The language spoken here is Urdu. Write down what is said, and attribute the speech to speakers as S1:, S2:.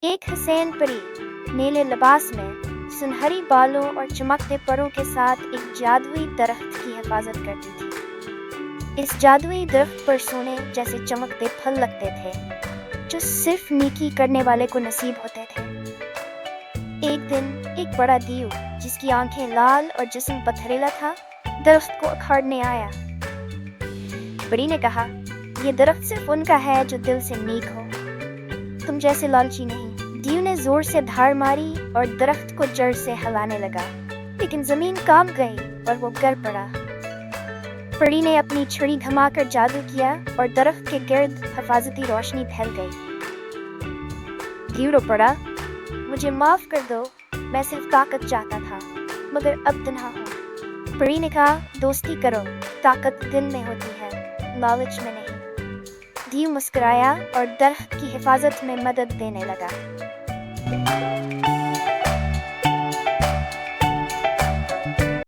S1: ایک حسین پری نیلے لباس میں سنہری بالوں اور چمکتے پروں کے ساتھ ایک جادوئی درخت کی حفاظت کرتی تھی۔ اس جادوئی درخت پر سونے جیسے چمکتے پھل لگتے تھے جو صرف نیکی کرنے والے کو نصیب ہوتے تھے۔ ایک دن ایک بڑا دیو جس کی آنکھیں لال اور جسم پتھریلا تھا درخت کو اکھاڑنے آیا۔ پری نے کہا، یہ درخت صرف ان کا ہے جو دل سے نیک ہو، تم جیسے لالچی نہیں۔ دیو نے زور سے دھاڑ ماری اور درخت کو جڑ سے ہلانے لگا، لیکن زمین کانپ گئی اور وہ گر پڑا۔ پری نے اپنی چھڑی گھما کر جادو کیا اور درخت کے گرد حفاظتی روشنی پھیل گئی۔ دیو رو پڑا، مجھے معاف کر دو، میں صرف طاقت چاہتا تھا، مگر اب تنہا ہوں۔ پری نے کہا، دوستی کرو، طاقت دل میں ہوتی ہے، لالچ میں نہیں۔ دیو مسکرایا اور درخت کی حفاظت میں مدد دینے لگا۔